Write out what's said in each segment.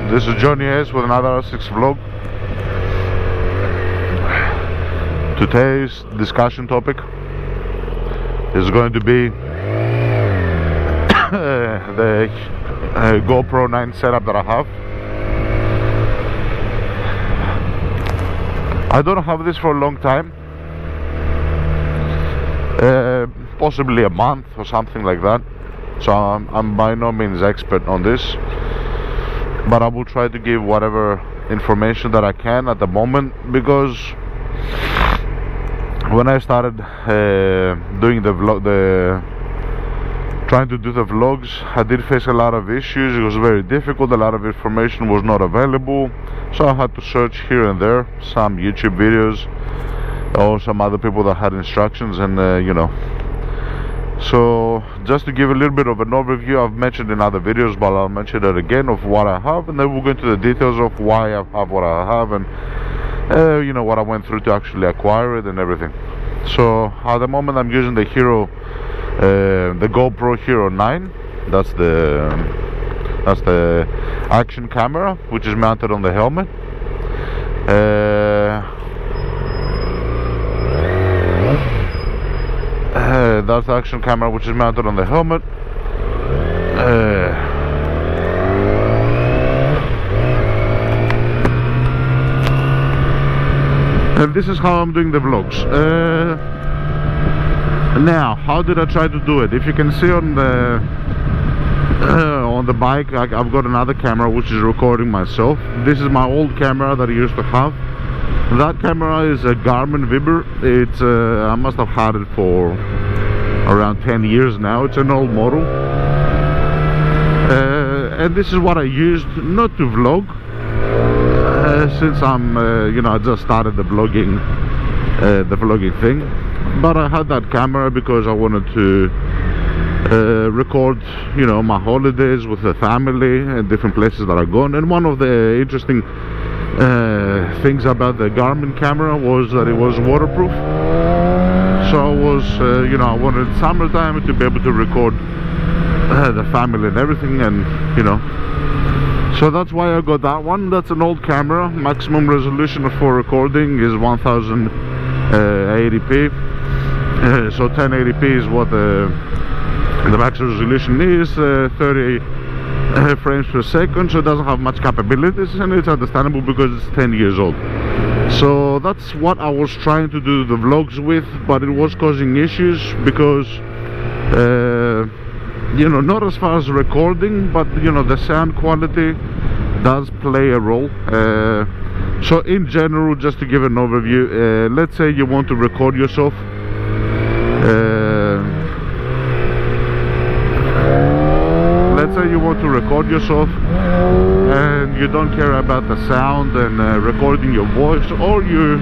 This is Johnny S with another R6 vlog. Today's discussion topic is going to be the GoPro 9 setup that I have. I don't have this for a long time, possibly a month or something like that, so I'm by no means expert on this, but I will try to give whatever information that I can at the moment, because when I started doing trying to do the vlogs, I did face a lot of issues. It was very difficult, a lot of information was not available, so I had to search here and there, some YouTube videos or some other people that had instructions, and you know. So just to give a little bit of an overview, I've mentioned in other videos, but I'll mention it again, of what I have, and then we'll go into the details of why I have what I have, and you know, what I went through to actually acquire it and everything. So at the moment I'm using the GoPro Hero 9. That's the action camera, which is mounted on the helmet. That's the action camera which is mounted on the helmet. And this is how I'm doing the vlogs. Now, how did I try to do it? If you can see on the bike, I've got another camera which is recording myself. This is my old camera that I used to have. That camera is a Garmin Vibber. It's I must have had it for around 10 years now. It's an old model, and this is what I used not to vlog, since I'm you know, I just started the vlogging thing. But I had that camera because I wanted to record, you know, my holidays with the family and different places that I've gone. And one of the interesting things about the Garmin camera was that it was waterproof. So I was, you know, I wanted summertime to be able to record the family and everything, and you know. So that's why I got that one. That's an old camera. Maximum resolution for recording is 1080p. So 1080p is what the max resolution is, 30 frames per second, so it doesn't have much capabilities, and it's understandable because it's 10 years old. So that's what I was trying to do the vlogs with, but it was causing issues because you know, not as far as recording, but you know, the sound quality does play a role. So in general, just to give an overview, let's say you want to record yourself, and you don't care about the sound and recording your voice, or you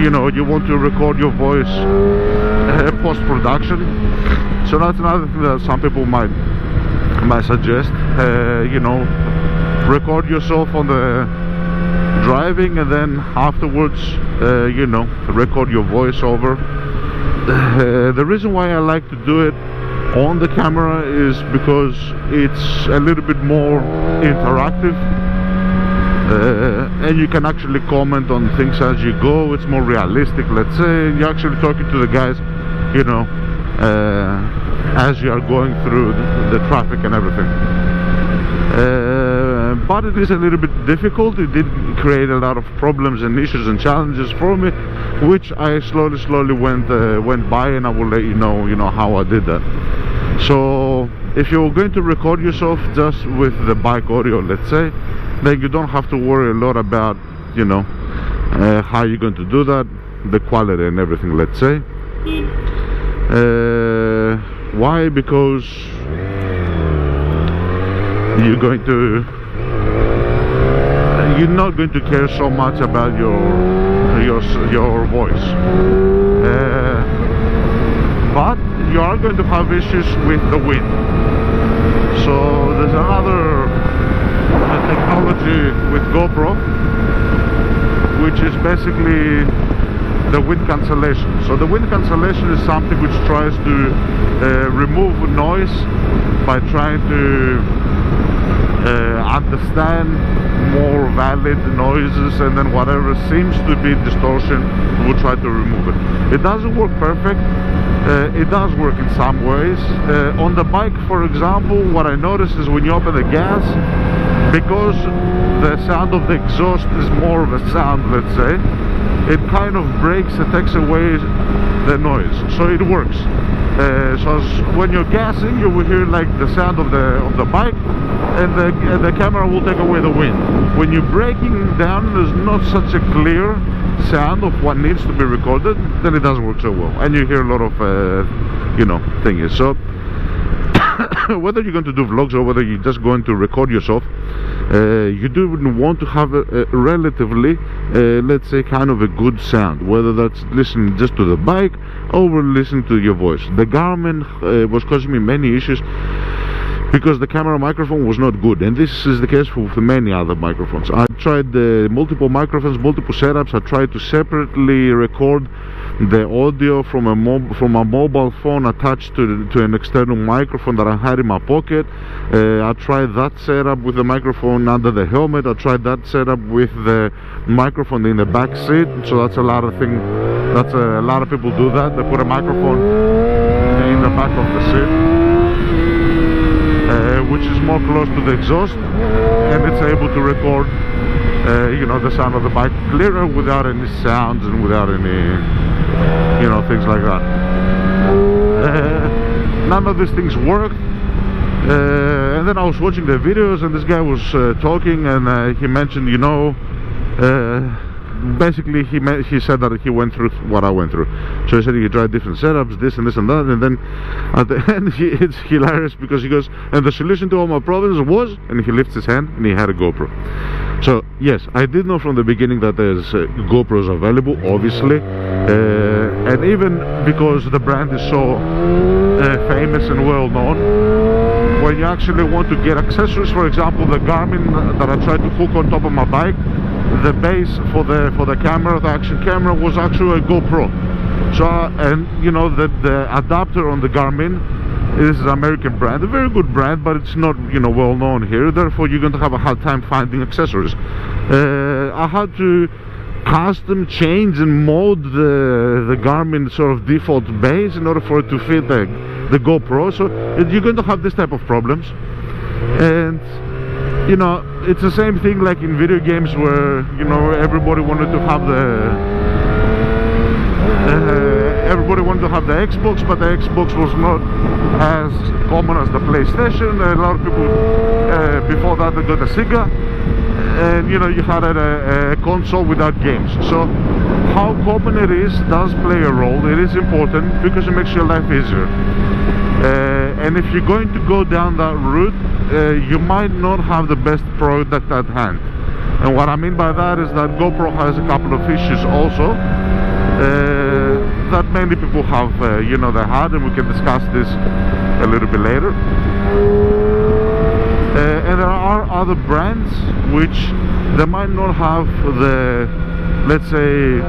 know, you want to record your voice post-production. So that's another thing that some people might suggest. You know, record yourself on the driving, and then afterwards you know, record your voice over. The reason why I like to do it on the camera is because it's a little bit more interactive, and you can actually comment on things as you go. It's more realistic. Let's say you're actually talking to the guys, you know, as you are going through the traffic and everything. But it is a little bit difficult. It did create a lot of problems and issues and challenges for me, which I slowly went by, and I will let you know how I did that. So if you're going to record yourself just with the bike audio, let's say, then you don't have to worry a lot about, you know, how you're going to do that, the quality and everything, let's say. Why? Because you're not going to care so much about your voice, but you are going to have issues with the wind. So there's another technology with GoPro, which is basically the wind cancellation. So the wind cancellation is something which tries to remove noise by trying to understand more valid noises, and then whatever seems to be distortion, we'll try to remove it. It doesn't work perfect. It does work in some ways. On the bike, for example, what I noticed is when you open the gas, because the sound of the exhaust is more of a sound, let's say, it kind of breaks, it takes away the noise, so it works. So when you're gassing, you will hear like the sound of the bike, and the camera will take away the wind. When you're braking down, there's not such a clear sound of what needs to be recorded, then it doesn't work so well, and you hear a lot of you know, things. So whether you're going to do vlogs or whether you're just going to record yourself, you do want to have a relatively, let's say, kind of a good sound, whether that's listening just to the bike or listening to your voice. The Garmin was causing me many issues because the camera microphone was not good, and this is the case with many other microphones. I tried multiple microphones, multiple setups. I tried to separately record the audio from a mobile phone attached to an external microphone that I had in my pocket. I tried that setup with the microphone under the helmet. I tried that setup with the microphone in the back seat. So that's a lot of things. That's a lot of people do that. They put a microphone in the back of the seat, which is more close to the exhaust, and it's able to record you know, the sound of the bike clearer without any sounds and without any, you know, things like that. None of these things worked, and then I was watching the videos, and this guy was talking, and he mentioned, you know, basically he said that he went through what I went through. So he said he tried different setups, this and this and that, and then at the end it's hilarious because he goes, and the solution to all my problems was, and he lifts his hand and he had a GoPro. So yes, I did know from the beginning that there's GoPros available, obviously, and even because the brand is so famous and well known, when you actually want to get accessories, for example, the Garmin that I tried to hook on top of my bike, the base for the camera, the action camera, was actually a GoPro. So and you know that the adapter on the Garmin, this is an American brand, a very good brand, but it's not, you know, well known here. Therefore, you're going to have a hard time finding accessories. I had to custom change and mold the Garmin sort of default base in order for it to fit the GoPro. So you're going to have this type of problems, and you know, it's the same thing like in video games where, you know, everybody wanted to have the Xbox, but the Xbox was not as common as the PlayStation. A lot of people before that they got a Sega, and you know, you had a console without games. So how common it is does play a role. It is important because it makes your life easier. And if you're going to go down that route, you might not have the best product at hand. And what I mean by that is that GoPro has a couple of issues also that many people have, you know, they had, and we can discuss this a little bit later. And there are other brands which they might not have the, let's say,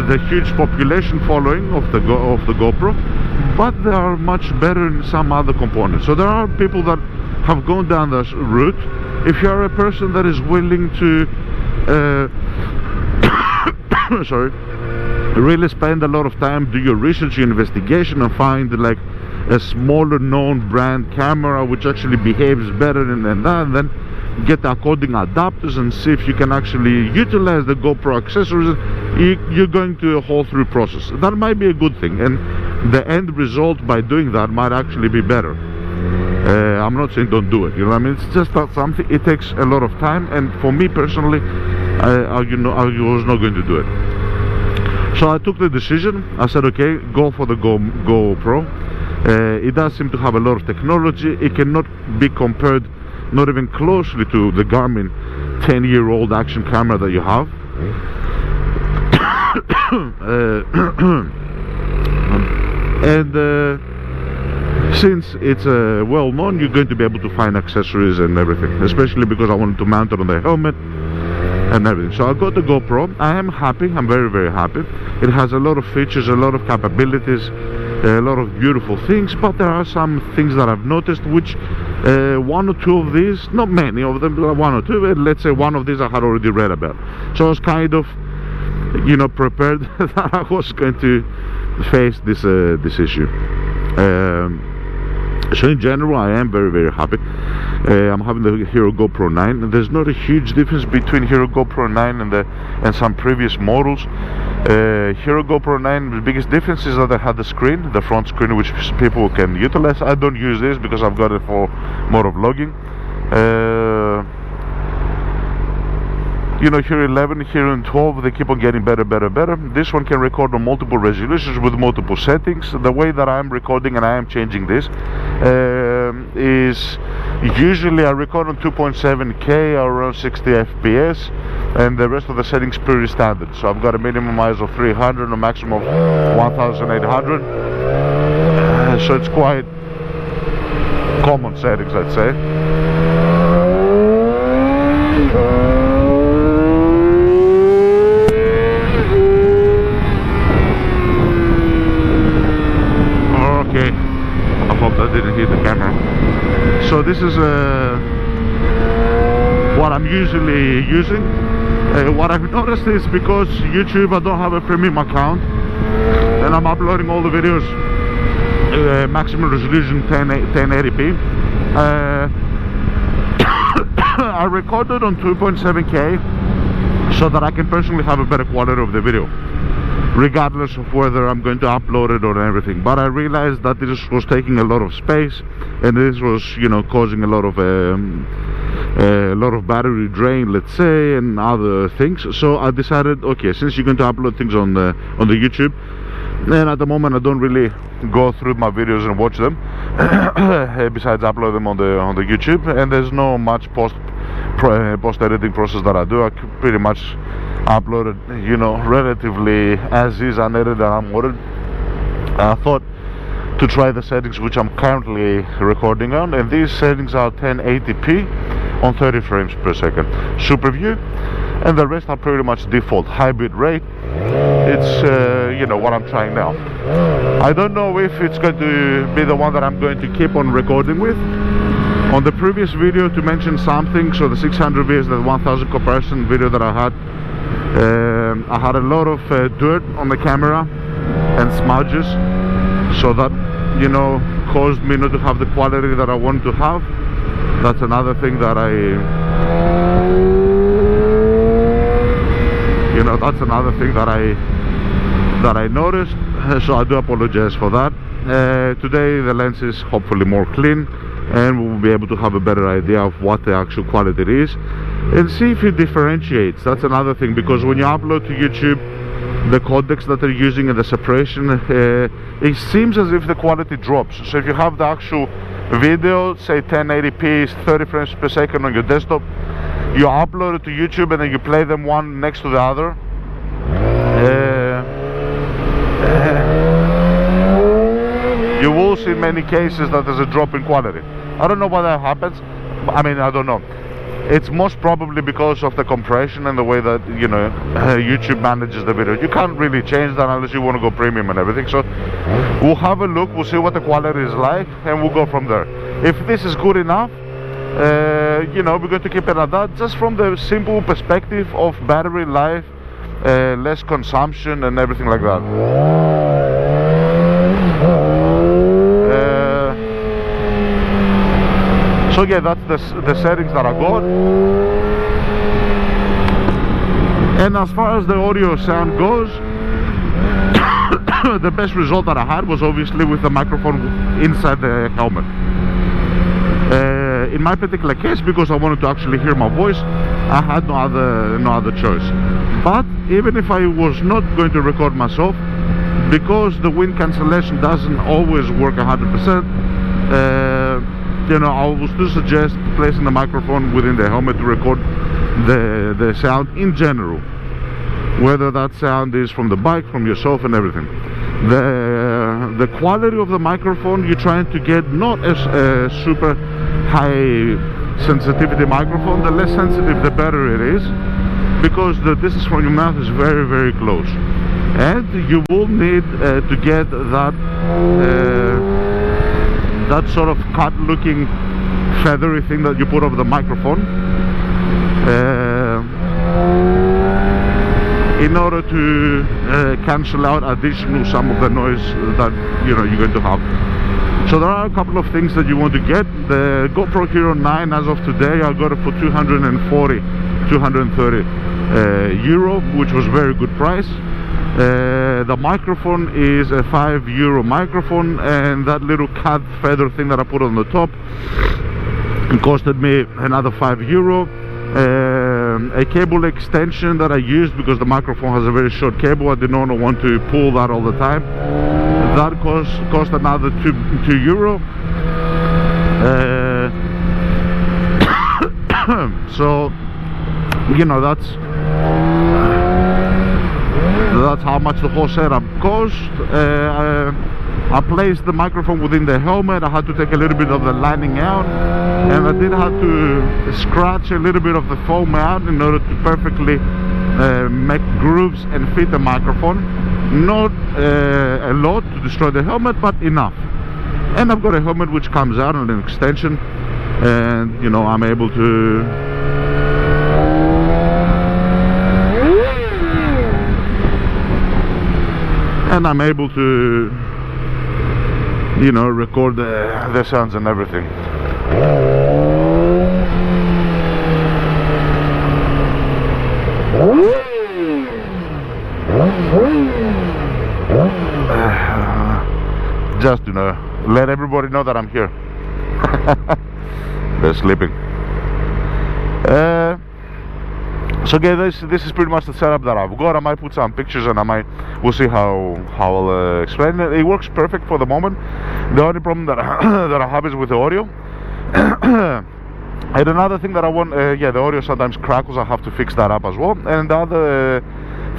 the huge population following of the GoPro, but they are much better in some other components. So there are people that have gone down this route. If you are a person that is willing to sorry, really spend a lot of time, do your research, your investigation, and find like a smaller known brand camera which actually behaves better than that, and then get the according adapters and see if you can actually utilize the GoPro accessories, you're going to a whole through process. That might be a good thing, and the end result by doing that might actually be better. I'm not saying don't do it, you know what I mean? It's just not something, it takes a lot of time, and for me personally, I was not going to do it. So I took the decision. I said, okay, go for the GoPro. It does seem to have a lot of technology. It cannot be compared, not even closely, to the Garmin 10-year-old action camera that you have. And since it's well known, you're going to be able to find accessories and everything, especially because I wanted to mount it on the helmet and everything. So I got the GoPro. I am happy. I'm very, very happy. It has a lot of features, a lot of capabilities. a lot of beautiful things, but there are some things that I've noticed, which one or two of these, not many of them, but one or two, let's say one of these I had already read about. So I was kind of, you know, prepared that I was going to face this this issue. So in general, I am very happy. I'm having the Hero GoPro 9, and there's not a huge difference between Hero GoPro 9 and some previous models. Hero GoPro 9, the biggest difference is that I had the front screen, which people can utilize. I don't use this because I've got it for more of vlogging. You know, Hero 11, Hero 12, they keep on getting better. This one can record on multiple resolutions with multiple settings. The way that I'm recording, and I am changing this, is usually I record on 2.7K or around 60 FPS, and the rest of the settings pretty standard. So I've got a minimum ISO of 300 and a maximum of 1800. So it's quite common settings, let's say. Okay, I hope that didn't hit the camera. So this is what I'm usually using. What I've noticed is, because YouTube, I don't have a premium account, and I'm uploading all the videos maximum resolution 1080p. I recorded on 2.7K so that I can personally have a better quality of the video, regardless of whether I'm going to upload it or everything. But I realized that this was taking a lot of space, and this was, you know, causing a lot of battery drain, let's say, and other things. So I decided, okay, since you're going to upload things on the YouTube, and at the moment I don't really go through my videos and watch them besides upload them on the YouTube, and there's no much post editing process that I do. I pretty much upload it, you know, relatively as is, unedited and unmodded. I thought to try the settings which I'm currently recording on, and these settings are 1080p on 30 frames per second, super view, and the rest are pretty much default high bit rate. It's you know, what I'm trying now. I don't know if it's going to be the one that I'm going to keep on recording with. On the previous video, to mention something, so the 600 vs the 1000 comparison video that I had a lot of dirt on the camera and smudges, so that, you know, caused me not to have the quality that I wanted to have. That's another thing that I noticed. So I do apologize for that. Today the lens is hopefully more clean, and we'll be able to have a better idea of what the actual quality is, and see if it differentiates. That's another thing, because when you upload to YouTube, the codecs that they're using and the separation, it seems as if the quality drops. So if you have the actual video, say 1080p, 30 frames per second on your desktop, you upload it to YouTube and then you play them one next to the other, you will see in many cases that there's a drop in quality. I don't know why that happens. I mean, I don't know. It's most probably because of the compression and the way that, you know, YouTube manages the video. You can't really change that unless you want to go premium and everything. So we'll have a look, we'll see what the quality is like, and we'll go from there. If this is good enough, you know, we're going to keep it at that, just from the simple perspective of battery life, less consumption and everything like that. So yeah, that's the settings that I got. And as far as the audio sound goes, the best result that I had was obviously with the microphone inside the helmet. In my particular case, because I wanted to actually hear my voice, I had no other choice. But even if I was not going to record myself, because the wind cancellation doesn't always work 100%, you know, I will still suggest placing the microphone within the helmet to record the sound in general, whether that sound is from the bike, from yourself, and everything. The quality of the microphone, you're trying to get not as a super high sensitivity microphone. The less sensitive, the better it is, because the distance from your mouth is very, very close. and you will need to get that that sort of cut looking feathery thing that you put over the microphone in order to cancel out additional some of the noise that you're going to have. So there are a couple of things that you want to get. The GoPro Hero 9 as of today, I got it for 230 euro, which was very good price. The microphone is a €5 microphone, and that little cat feather thing that I put on the top, it costed me another €5. A cable extension that I used because the microphone has a very short cable. I did not want to pull that all the time. That cost another €2. So that's how much the whole setup cost. I placed the microphone within the helmet. I had to take a little bit of the lining out, and I did have to scratch a little bit of the foam out in order to perfectly make grooves and fit the microphone. Not a lot to destroy the helmet, but enough. And I've got a helmet which comes out on an extension, and I'm able to record the sounds and everything. Just let everybody know that I'm here. They're sleeping. So yeah, this is pretty much the setup that I've got. I might put some pictures, and we'll see how I'll explain it. It works perfect for the moment. The only problem that I have is with the audio. And another thing that I want, the audio sometimes crackles. I have to fix that up as well. And the other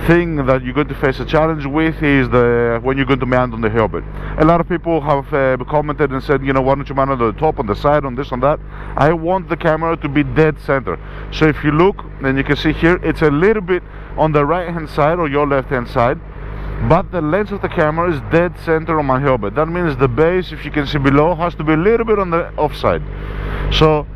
thing that you're going to face a challenge with is when you're going to mount on the helmet. A lot of people have commented and said, why don't you mount on the top, on the side, on this, on that. I want the camera to be dead center. So if you look, and you can see here, it's a little bit on the right hand side or your left hand side, but the lens of the camera is dead center on my helmet. That means the base, if you can see below, has to be a little bit on the offside. So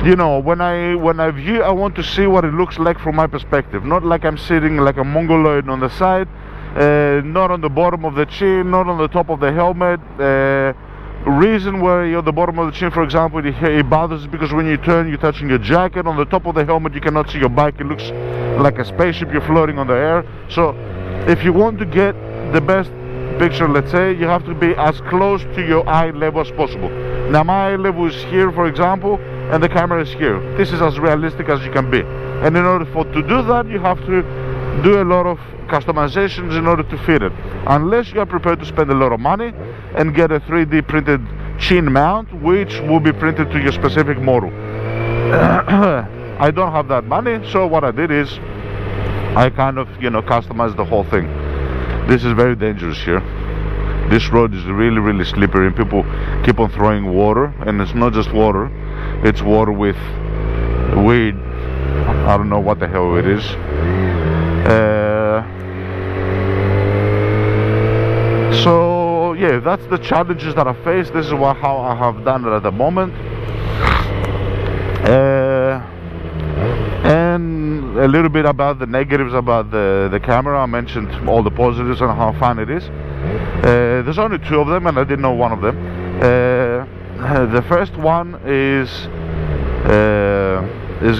when I view, I want to see what it looks like from my perspective, not like I'm sitting like a mongoloid on the side, not on the bottom of the chin, not on the top of the helmet. Reason why you're on the bottom of the chin, for example, it bothers because when you turn, you're touching your jacket. On the top of the helmet, you cannot see your bike. It looks like a spaceship. You're floating on the air. So if you want to get the best picture, let's say, you have to be as close to your eye level as possible. Now my eye level is here, for example, and the camera is here. This is as realistic as you can be, and in order to do that, you have to do a lot of customizations in order to fit it, unless you are prepared to spend a lot of money and get a 3D printed chin mount, which will be printed to your specific model. I don't have that money, so what I did is I kind of customized the whole thing. This is very dangerous here. This road is really, really slippery, and people keep on throwing water, and it's not just water, it's water with weed. I don't know what the hell it is. So yeah, that's the challenges that I face. This is how I have done it at the moment. And a little bit about the negatives about the camera. I mentioned all the positives and how fun it is. There's only two of them, and I didn't know one of them. The first one is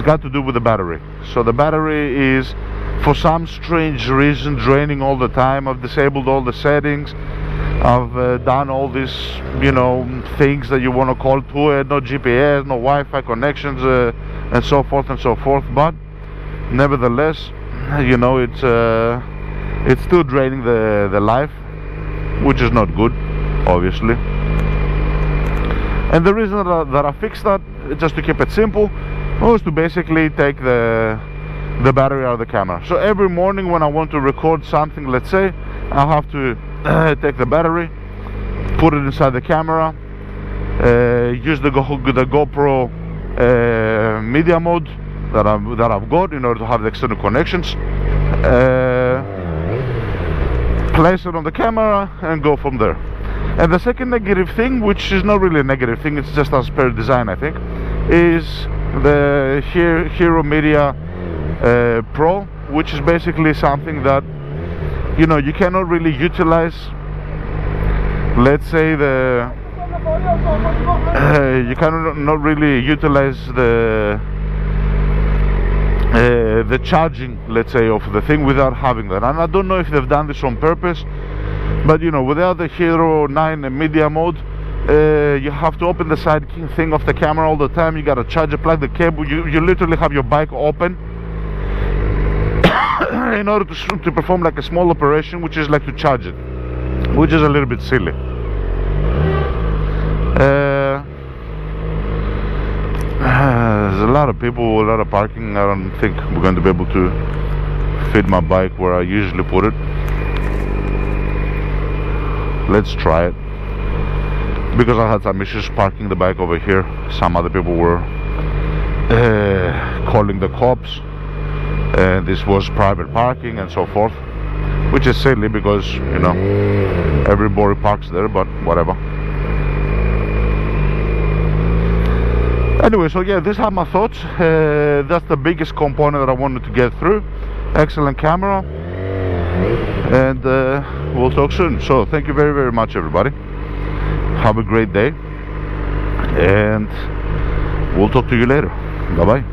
got to do with the battery. So the battery is, for some strange reason, draining all the time. I've disabled all the settings. I've done all these, things that you want to call to it. No GPS, no Wi-Fi connections, and so forth and so forth. But nevertheless, it's still draining the life, which is not good, obviously. And the reason that I fixed that, just to keep it simple, was to basically take the battery out of the camera. So every morning when I want to record something, let's say, I have to take the battery, put it inside the camera, use the GoPro media mode that I've got in order to have the external connections, place it on the camera and go from there. And the second negative thing, which is not really a negative thing, it's just as per design I think, is the Hero Media Pro, which is basically something that, you know, you cannot really utilize, let's say you cannot really utilize the charging, let's say, of the thing without having that. And I don't know if they've done this on purpose, but you know, without the Hero 9 media mode, you have to open the side thing of the camera all the time. You gotta charge it, plug the cable. You literally have your bike open in order to perform like a small operation, which is like to charge it, which is a little bit silly. There's a lot of people, a lot of parking. I don't think we're going to be able to fit my bike where I usually put it. Let's try it, because I had some issues parking the bike over here. Some other people were calling the cops, and this was private parking and so forth, which is silly because, you know, everybody parks there, but whatever. Anyway, so yeah, these are my thoughts. That's the biggest component that I wanted to get through. Excellent camera, and we'll talk soon. So thank you very, very much, everybody. Have a great day, and we'll talk to you later. Bye bye.